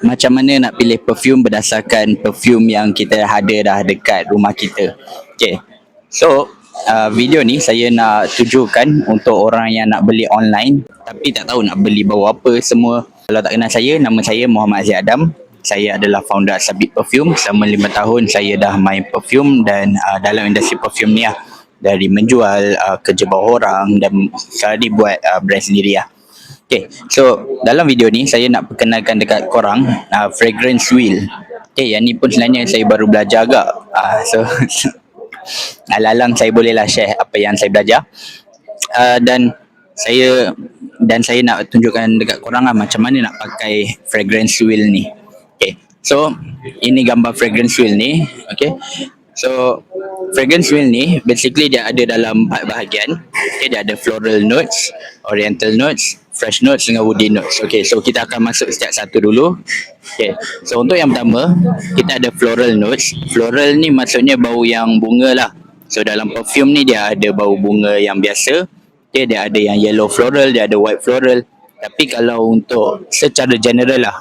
macam mana nak pilih perfume berdasarkan perfume yang kita ada dah dekat rumah kita. Okay, so video ni saya nak tujukan untuk orang yang nak beli online tapi tak tahu nak beli bau apa semua. Kalau tak kenal saya, nama saya Muhammad Aziz Adam. Saya adalah founder Sabit Perfume. Selama 5 tahun saya dah main perfume dan dalam industri perfume ni lah. Dari menjual, kerja bawah orang dan sekali buat brand sendiri lah. Okay, so dalam video ni saya nak perkenalkan dekat korang fragrance wheel. Okay, yang ni pun sebenarnya saya baru belajar agak. So alang-alang saya bolehlah share apa yang saya belajar. Dan saya nak tunjukkan dekat korang lah macam mana nak pakai fragrance wheel ni. Okay, so ini gambar fragrance wheel ni. Okay, so fragrance wheel ni basically dia ada dalam 4 bahagian. Okay, dia ada floral notes, oriental notes, fresh notes dengan woody notes. Okay, so kita akan masuk setiap satu dulu. Okay, so untuk yang pertama kita ada floral notes. Floral ni maksudnya bau yang bunga lah. So dalam perfume ni dia ada bau bunga yang biasa. Okay, dia ada yang yellow floral, dia ada white floral. Tapi kalau untuk secara general lah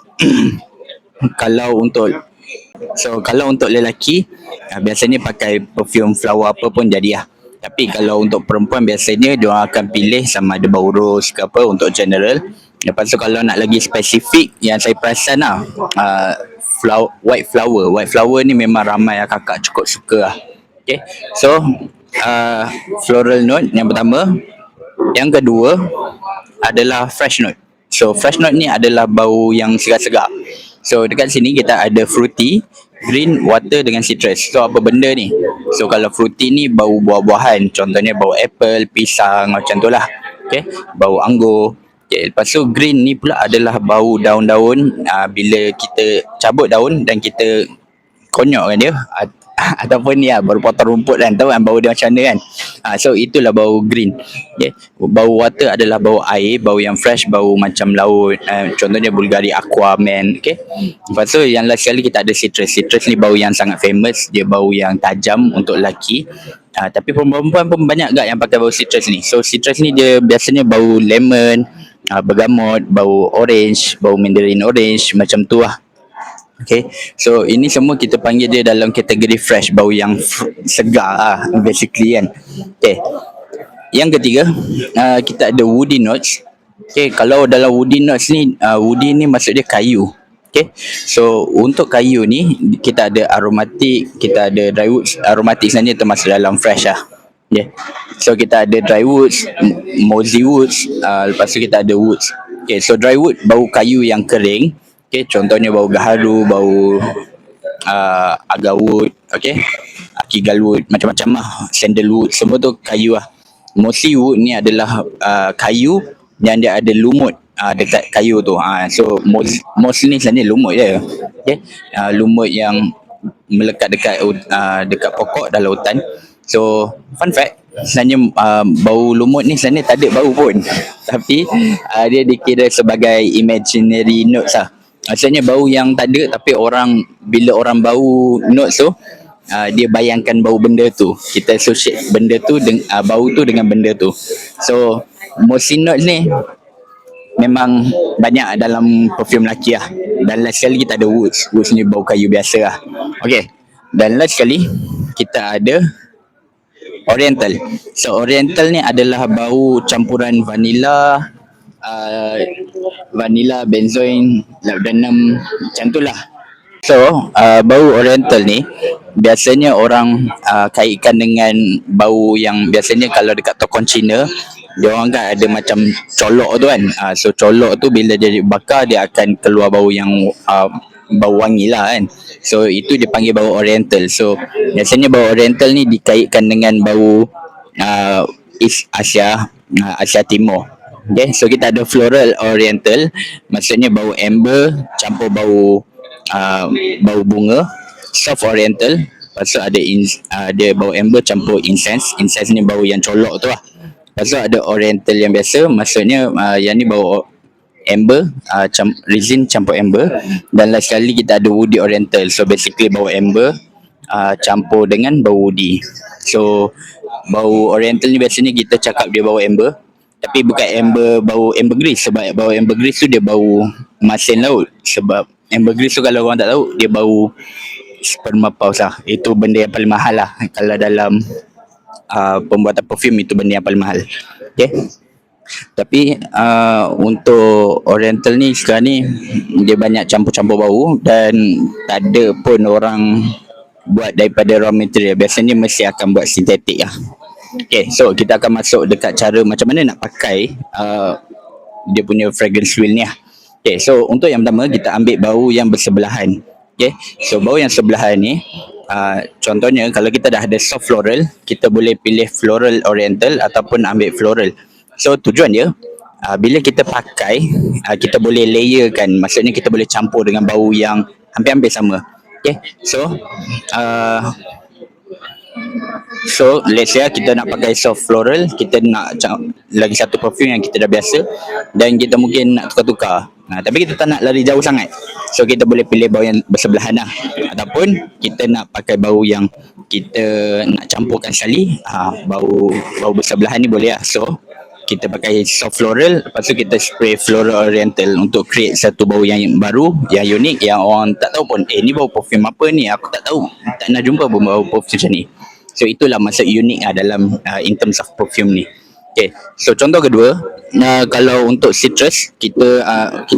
kalau untuk lelaki biasanya pakai perfume flower apa pun jadi lah. Tapi kalau untuk perempuan biasanya dia akan pilih sama ada bau rose ke apa untuk general. Lepas tu kalau nak lagi spesifik yang saya perasan lah white flower ni memang ramai lah kakak cukup suka lah. Okay, so floral note yang pertama. Yang kedua adalah fresh note. So fresh note ni adalah bau yang segar-segar. So dekat sini kita ada fruity, green, water dengan citrus. So apa benda ni? So kalau fruity ni bau buah-buahan, contohnya bau apple, pisang macam tu lah. Okay, bau anggur. Okay, lepas tu green ni pula adalah bau daun-daun. Bila kita cabut daun dan kita konyokkan dia ataupun ni lah, baru potong rumput kan, tahu kan bau dia macam mana kan. So itulah bau green. Okay. Bau water adalah bau air, bau yang fresh, bau macam laut, contohnya Bulgari Aquaman. Okay. Lepas tu yang last sekali kita ada citrus. Citrus ni bau yang sangat famous, dia bau yang tajam untuk lelaki. Tapi perempuan pun banyak gak yang pakai bau citrus ni. So citrus ni dia biasanya bau lemon, bergamot, bau orange, bau mandarin orange, macam tu lah. Okay, so ini semua kita panggil dia dalam kategori fresh, bau yang segar lah basically kan. Okay, yang ketiga kita ada woody notes. Okay, kalau dalam woody notes ni, woody ni maksud dia kayu. Okay, so untuk kayu ni kita ada aromatik, kita ada dry woods. Aromatik sebenarnya termasuk dalam fresh lah. Yeah. So kita ada dry woods, mossy woods, lepas tu kita ada woods. Okay, so dry wood bau kayu yang kering. Okay, contohnya bau gaharu, bau agarwood, okay, akigalwood, macam-macam lah, sandalwood, semua tu kayu lah. Mossy wood ni adalah kayu yang dia ada lumut dekat kayu tu. So moss ni sebenarnya lumut je. Okay, lumut yang melekat dekat pokok dalam hutan. So fun fact, sebenarnya bau lumut ni sebenarnya tak ada bau pun, tapi dia dikira sebagai imaginary notes lah. Maksudnya bau yang tak ada, tapi bila orang bau notes tu, dia bayangkan bau benda tu. Kita associate benda tu bau tu dengan benda tu. So mossy notes ni memang banyak dalam perfume lelaki lah. Dan last sekali kita ada woods. Woods ni bau kayu biasa lah. Okay, dan last sekali kita ada oriental. So oriental ni adalah bau campuran vanilla, benzoin, laudanum, macam tu lah. So bau oriental ni biasanya orang kaitkan dengan bau yang biasanya kalau dekat tokon Cina, dia orang kan ada macam colok tu kan. So colok tu bila dia dibakar dia akan keluar bau yang bau wangi lah kan. So itu dia panggil bau oriental. So biasanya bau oriental ni dikaitkan dengan bau East Asia, Asia Timur. Okay, so kita ada floral oriental, maksudnya bau amber campur bau bunga. Soft oriental, lepas tu ada bau amber campur incense. Incense ni bau yang colok tu lah. Lepas tu ada oriental yang biasa, maksudnya yang ni bau amber, resin campur amber. Dan last sekali kita ada woody oriental. So basically bau amber campur dengan bau woody. So bau oriental ni biasanya kita cakap dia bau amber, tapi bukan bau ambergris, sebab bau ambergris tu dia bau masin laut. Sebab Ambergris tu kalau korang tak tahu, dia bau sperma paus lah. Itu benda yang paling mahal lah kalau dalam pembuatan perfume, itu benda yang paling mahal. Okay. Tapi untuk Oriental ni sekarang ni dia banyak campur-campur bau dan tak ada pun orang buat daripada raw material. Biasanya mesti akan buat sintetik lah. Okay, so kita akan masuk dekat cara macam mana nak pakai dia punya fragrance wheel ni lah. Okay, so untuk yang pertama kita ambil bau yang bersebelahan. Okay, so bau yang sebelahan ni contohnya kalau kita dah ada soft floral, kita boleh pilih floral oriental ataupun ambil floral. So tujuan dia bila kita pakai kita boleh layerkan, maksudnya kita boleh campur dengan bau yang hampir-hampir sama. Okay, so let's say kita nak pakai soft floral, kita nak lagi satu perfume yang kita dah biasa dan kita mungkin nak tukar-tukar. Tapi kita tak nak lari jauh sangat. So kita boleh pilih bau yang bersebelahan lah. Ataupun kita nak pakai bau yang kita nak campurkan sekali, bau bersebelahan ni boleh lah. So kita pakai soft floral, lepas tu kita spray floral oriental untuk create satu bau yang baru, yang unik, yang orang tak tahu pun, ni bau perfume apa ni, aku tak tahu, tak pernah jumpa pun bau perfume macam ni. So itulah maksud unik dalam in terms of perfume ni. Okay, so contoh kedua, kalau untuk citrus, kita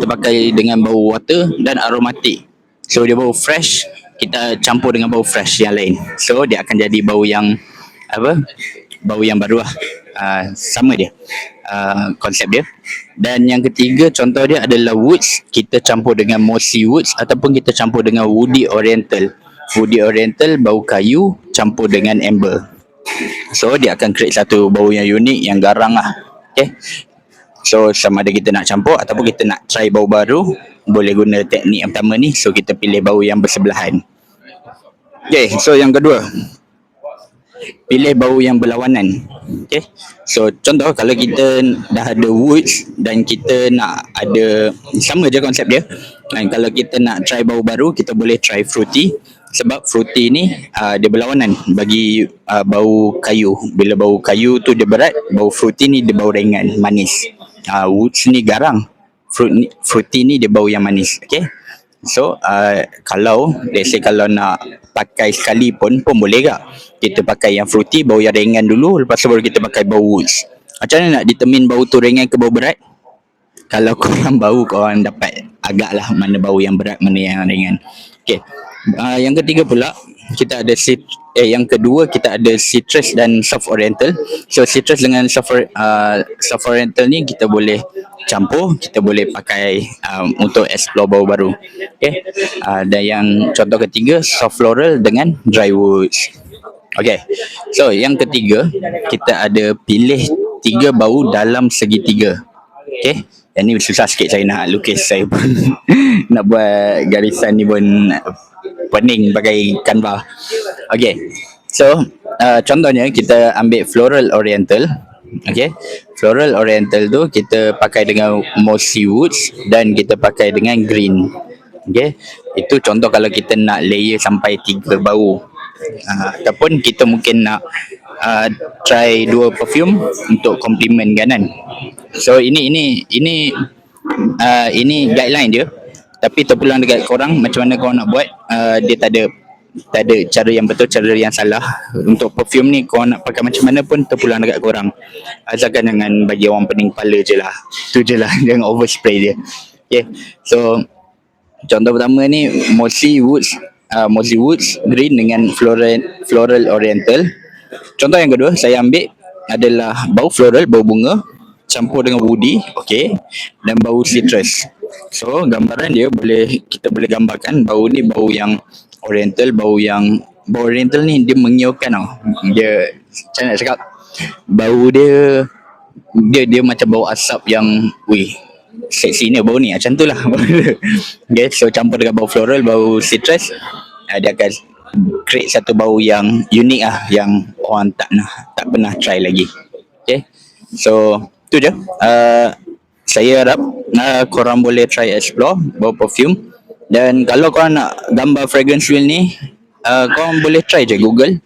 pakai dengan bau water dan aromatik. So dia bau fresh, kita campur dengan bau fresh yang lain. So dia akan jadi bau yang bau yang baru lah. Sama dia konsep dia. Dan yang ketiga contoh dia adalah woods, kita campur dengan mossy woods ataupun kita campur dengan woody oriental. Woody oriental bau kayu campur dengan amber. So dia akan create satu bau yang unik, yang garang lah. Okay, so sama ada kita nak campur ataupun kita nak try bau baru, boleh guna teknik yang pertama ni. So kita pilih bau yang bersebelahan. Okay, so yang kedua, pilih bau yang berlawanan. Okay, so contoh kalau kita dah ada woods dan kita nak ada, sama je konsep dia. Dan kalau kita nak try bau baru, kita boleh try fruity. Sebab fruity ni dia berlawanan bagi bau kayu. Bila bau kayu tu dia berat, bau fruity ni dia bau ringan, manis. Woods ni garang, fruity ni dia bau yang manis. Okay, so kalau let's say kalau nak pakai sekali pun boleh tak? Kita pakai yang fruity, bau yang ringan dulu, lepas tu baru kita pakai bau woods. Macam mana nak determine bau tu ringan ke bau berat? Kalau korang bau, korang dapat agaklah mana bau yang berat, mana yang ringan. Okay, yang ketiga pula kita ada yang kedua kita ada citrus dan soft oriental. So citrus dengan soft oriental ni kita boleh campur, kita boleh pakai untuk explore bau baru. Okay, dan yang contoh ketiga soft floral dengan dry woods. Okay, so yang ketiga kita ada pilih 3 bau dalam segitiga. Okay, yang ni susah sikit saya nak lukis, saya pun nak buat garisan ni pun pening pakai Canva. Okay, so contohnya kita ambil floral oriental. Okay, floral oriental tu kita pakai dengan mossy woods dan kita pakai dengan green. Okay, itu contoh kalau kita nak layer sampai 3 bau. Ataupun kita mungkin nak try 2 perfume untuk complement kan. So ini guideline dia. Tapi terpulang dekat korang macam mana korang nak buat. Dia tak ada cara yang betul, cara yang salah. Untuk perfume ni korang nak pakai macam mana pun terpulang dekat korang. Asalkan jangan bagi orang pening kepala je lah. Tu je lah, jangan overspray dia. Okay, so contoh pertama ni mossy woods green dengan floral oriental. Contoh yang kedua saya ambil adalah bau floral, bau bunga campur dengan woody, okay, dan bau citrus. So gambaran dia kita boleh gambarkan bau ni bau yang oriental. Bau oriental ni dia mengiaukan tau. Dia macam nak cakap, bau dia macam bau asap yang seksi ni bau ni, macam tu lah. Okay, so campur dengan bau floral, bau citrus, dia akan create satu bau yang unik lah, yang orang tak pernah try lagi. Okay, so tu je. Saya harap korang boleh try explore bau perfume. Dan kalau korang nak gambar fragrance wheel ni, korang boleh try je Google.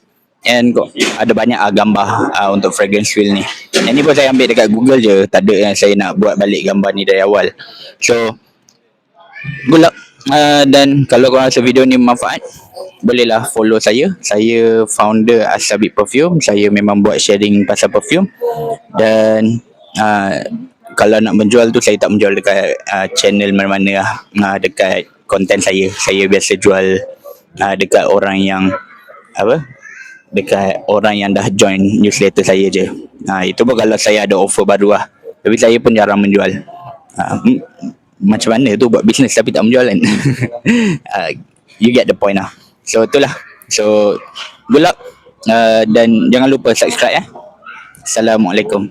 And ada banyak gambar untuk fragrance wheel ni. Yang ni pun saya ambil dekat Google je, tak ada yang saya nak buat balik gambar ni dari awal. So good luck. Dan kalau korang rasa video ni bermanfaat, bolehlah follow saya. Saya founder Asabik Perfume. Saya memang buat sharing pasal perfume. Dan kalau nak menjual tu, saya tak menjual dekat channel mana-mana lah. Dekat konten saya. Saya biasa jual dekat orang yang apa? Dekat orang yang dah join newsletter saya je. Itu pun kalau saya ada offer baru lah. Tapi saya pun jarang menjual. Macam mana tu buat bisnes tapi tak menjual kan? You get the point lah. So itulah. So good luck. Dan jangan lupa subscribe ya. Assalamualaikum.